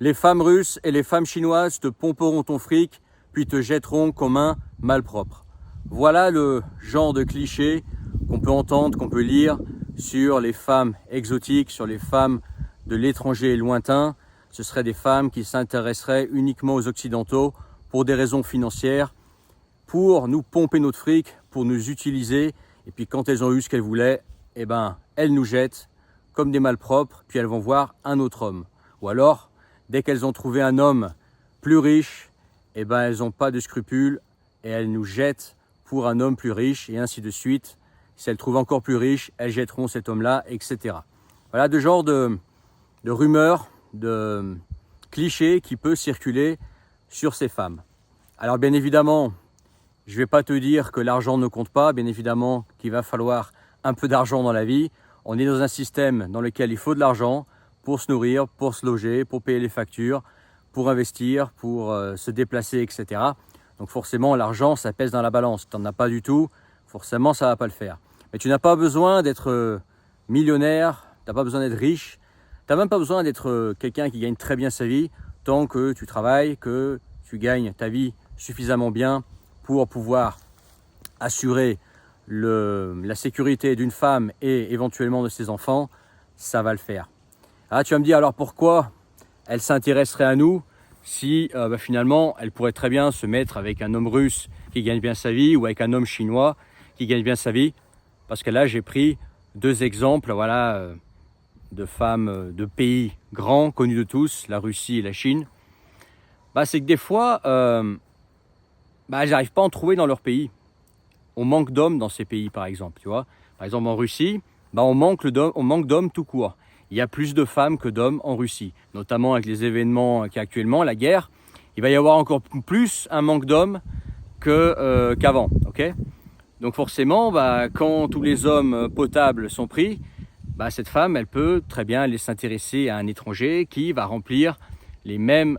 Les femmes russes et les femmes chinoises te pomperont ton fric, puis te jetteront comme un malpropre. Voilà le genre de cliché qu'on peut entendre, qu'on peut lire sur les femmes exotiques, sur les femmes de l'étranger lointain. Ce seraient des femmes qui s'intéresseraient uniquement aux Occidentaux pour des raisons financières, pour nous pomper notre fric, pour nous utiliser. Et puis quand elles ont eu ce qu'elles voulaient, eh ben, elles nous jettent comme des malpropres, puis elles vont voir un autre homme. Ou alors, dès qu'elles ont trouvé un homme plus riche, eh ben, elles n'ont pas de scrupules et elles nous jettent pour un homme plus riche et ainsi de suite. Si elles trouvent encore plus riche, elles jetteront cet homme-là, etc. Voilà deux genres de rumeurs, de clichés qui peuvent circuler sur ces femmes. Alors bien évidemment, je ne vais pas te dire que l'argent ne compte pas, bien évidemment qu'il va falloir un peu d'argent dans la vie. On est dans un système dans lequel il faut de l'argent pour se nourrir, pour se loger, pour payer les factures, pour investir, pour se déplacer, etc. Donc forcément, l'argent, ça pèse dans la balance. Tu n'en as pas du tout, forcément, ça ne va pas le faire. Mais tu n'as pas besoin d'être millionnaire, tu n'as pas besoin d'être riche, tu n'as même pas besoin d'être quelqu'un qui gagne très bien sa vie, tant que tu travailles, que tu gagnes ta vie suffisamment bien pour pouvoir assurer la sécurité d'une femme et éventuellement de ses enfants, ça va le faire. Ah, tu vas me dire alors pourquoi elle s'intéresserait à nous si finalement elle pourrait très bien se mettre avec un homme russe qui gagne bien sa vie ou avec un homme chinois qui gagne bien sa vie. Parce que là j'ai pris deux exemples de femmes de pays grands, connus de tous, la Russie et la Chine. C'est que des fois, elles n'arrivent pas à en trouver dans leur pays. On manque d'hommes dans ces pays par exemple. Tu vois, par exemple en Russie, on manque d'hommes tout court. Il y a plus de femmes que d'hommes en Russie, notamment avec les événements qu'il y a actuellement, la guerre. Il va y avoir encore plus un manque d'hommes qu'avant. Okay, donc forcément, quand tous les hommes potables sont pris, cette femme, elle peut très bien aller s'intéresser à un étranger qui va remplir les mêmes,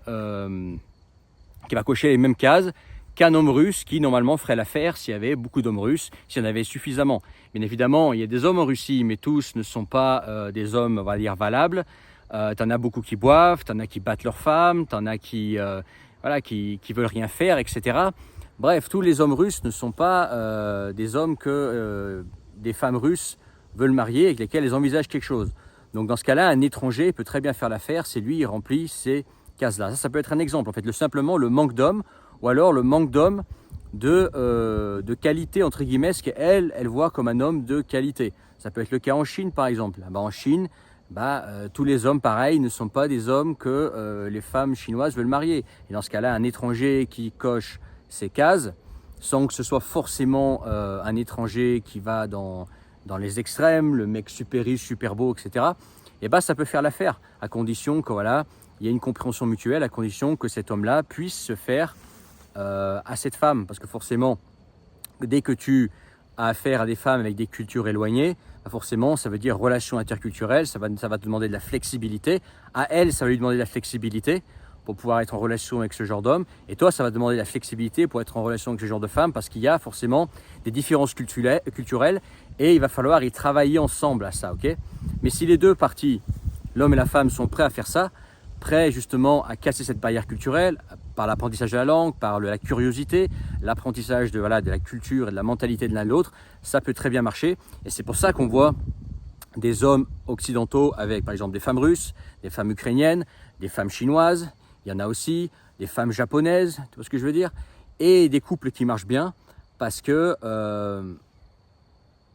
qui va cocher les mêmes cases qu'un homme russe qui normalement ferait l'affaire s'il y avait beaucoup d'hommes russes, s'il y en avait suffisamment. Bien évidemment, il y a des hommes en Russie, mais tous ne sont pas des hommes, on va dire, valables. T'en as beaucoup qui boivent, t'en as qui battent leurs femmes, t'en as qui veulent rien faire, etc. Bref, tous les hommes russes ne sont pas des hommes que des femmes russes veulent marier et avec lesquels elles envisagent quelque chose. Donc dans ce cas-là, un étranger peut très bien faire l'affaire, c'est lui, il remplit ces cases-là. Ça peut être un exemple, en fait, simplement le manque d'hommes, ou alors le manque d'hommes de qualité, entre guillemets, ce qu'elle voit comme un homme de qualité. Ça peut être le cas en Chine, par exemple. En Chine, tous les hommes, pareil, ne sont pas des hommes que les femmes chinoises veulent marier. Et dans ce cas-là, un étranger qui coche ces cases, sans que ce soit forcément un étranger qui va dans les extrêmes, le mec super riche, super beau, etc., ça peut faire l'affaire, à condition que il y ait une compréhension mutuelle, à condition que cet homme-là puisse se faire à cette femme. Parce que forcément, dès que tu as affaire à des femmes avec des cultures éloignées, forcément, ça veut dire relation interculturelle, ça va te demander de la flexibilité. À elle, ça va lui demander de la flexibilité pour pouvoir être en relation avec ce genre d'homme. Et toi, ça va te demander de la flexibilité pour être en relation avec ce genre de femme, parce qu'il y a forcément des différences culturelles et il va falloir y travailler ensemble à ça. Okay, mais si les deux parties, l'homme et la femme, sont prêts à faire ça, prêts justement à casser cette barrière culturelle par l'apprentissage de la langue, par la curiosité, l'apprentissage de la culture et de la mentalité de l'un de l'autre, ça peut très bien marcher. Et c'est pour ça qu'on voit des hommes occidentaux avec par exemple des femmes russes, des femmes ukrainiennes, des femmes chinoises, il y en a aussi, des femmes japonaises, tu vois ce que je veux dire, et des couples qui marchent bien parce que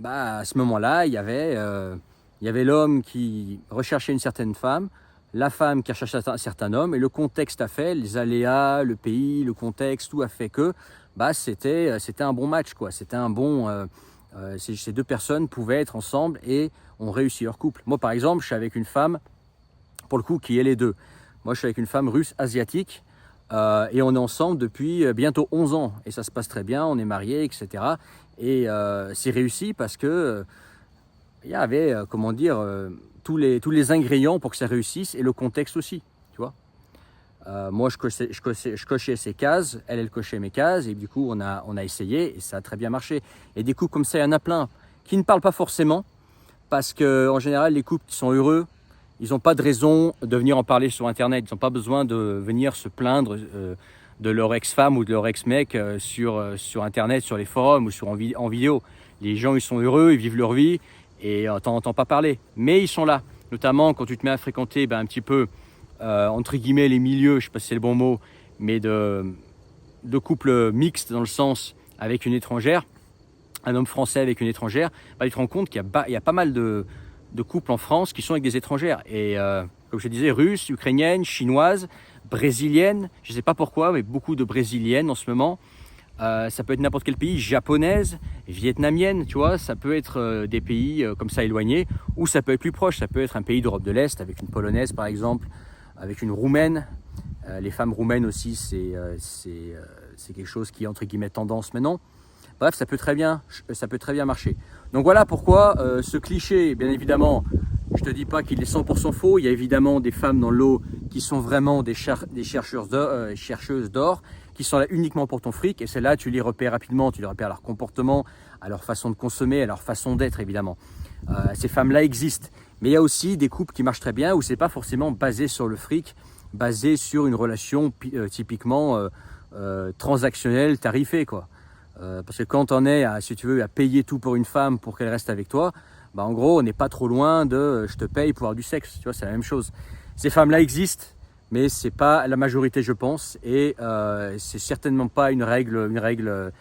à ce moment-là, il y avait l'homme qui recherchait une certaine femme, la femme qui recherchait un certain homme, et le contexte a fait, les aléas, le pays, le contexte, tout a fait que c'était un bon match, quoi. C'était un bon... ces deux personnes pouvaient être ensemble et ont réussi leur couple. Moi, par exemple, je suis avec une femme, pour le coup, qui est les deux. Moi, je suis avec une femme russe asiatique et on est ensemble depuis bientôt 11 ans. Et ça se passe très bien, on est mariés, etc. Et c'est réussi parce que il y avait, tous les ingrédients pour que ça réussisse et le contexte aussi, tu vois. Moi, je cochais ses cases, elle cochait mes cases, et du coup, on a essayé, et ça a très bien marché. Et des couples comme ça, il y en a plein, qui ne parlent pas forcément, parce qu'en général, les couples qui sont heureux, ils n'ont pas de raison de venir en parler sur Internet. Ils n'ont pas besoin de venir se plaindre de leur ex-femme ou de leur ex-mec sur Internet, sur les forums ou en vidéo. Les gens, ils sont heureux, ils vivent leur vie et on t'en entend pas parler. Mais ils sont là, notamment quand tu te mets à fréquenter un petit peu, entre guillemets, les milieux, je ne sais pas si c'est le bon mot, mais de couples mixtes dans le sens avec une étrangère, un homme français avec une étrangère, tu te rends compte qu'il y a pas mal de couples en France qui sont avec des étrangères. Et comme je te disais, russes, ukrainiennes, chinoises, brésiliennes, je ne sais pas pourquoi, mais beaucoup de brésiliennes en ce moment. Ça peut être n'importe quel pays, japonaise, vietnamienne, tu vois, ça peut être des pays comme ça éloignés, ou ça peut être plus proche, ça peut être un pays d'Europe de l'Est, avec une polonaise par exemple, avec une roumaine. Les femmes roumaines aussi, c'est quelque chose qui est entre guillemets tendance maintenant. Bref, ça peut très bien marcher. Donc voilà pourquoi ce cliché, bien évidemment, je ne te dis pas qu'il est 100% faux. Il y a évidemment des femmes dans l'eau qui sont vraiment des chercheuses d'or, qui sont là uniquement pour ton fric. Et celles-là, tu les repères rapidement, tu les repères à leur comportement, à leur façon de consommer, à leur façon d'être, évidemment. Ces femmes-là existent. Mais il y a aussi des couples qui marchent très bien où ce n'est pas forcément basé sur le fric, basé sur une relation typiquement transactionnelle, tarifée, quoi. Parce que quand on est, si tu veux, à payer tout pour une femme pour qu'elle reste avec toi, en gros, on n'est pas trop loin de je te paye pour avoir du sexe. Tu vois, c'est la même chose. Ces femmes-là existent, mais c'est pas la majorité, je pense, et c'est certainement pas une règle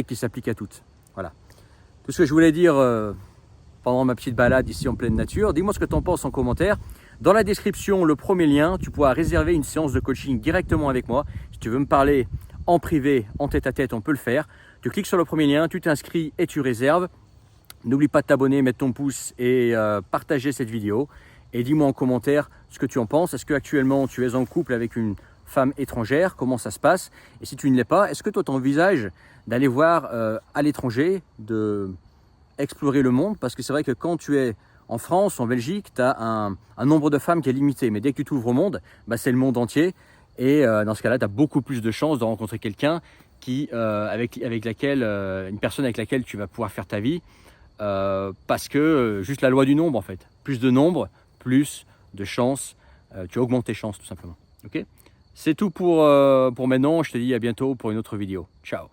qui s'applique à toutes. Voilà. Tout ce que je voulais dire pendant ma petite balade ici en pleine nature. Dis-moi ce que tu en penses en commentaire. Dans la description, le premier lien, tu pourras réserver une séance de coaching directement avec moi. Si tu veux me parler en privé, en tête-à-tête, on peut le faire. Tu cliques sur le premier lien, tu t'inscris et tu réserves. N'oublie pas de t'abonner, mettre ton pouce et partager cette vidéo. Et dis-moi en commentaire ce que tu en penses. Est-ce qu'actuellement tu es en couple avec une femme étrangère? Comment ça se passe? Et si tu ne l'es pas, est-ce que toi tu envisages d'aller voir à l'étranger, d'explorer le monde? Parce que c'est vrai que quand tu es en France, en Belgique, tu as un nombre de femmes qui est limité. Mais dès que tu t'ouvres au monde, c'est le monde entier. Et dans ce cas-là, tu as beaucoup plus de chances de rencontrer quelqu'un avec laquelle, une personne avec laquelle tu vas pouvoir faire ta vie. Parce que juste la loi du nombre en fait. Plus de nombre, plus de chances. Tu augmentes tes chances tout simplement. Ok ? C'est tout pour maintenant. Je te dis à bientôt pour une autre vidéo. Ciao.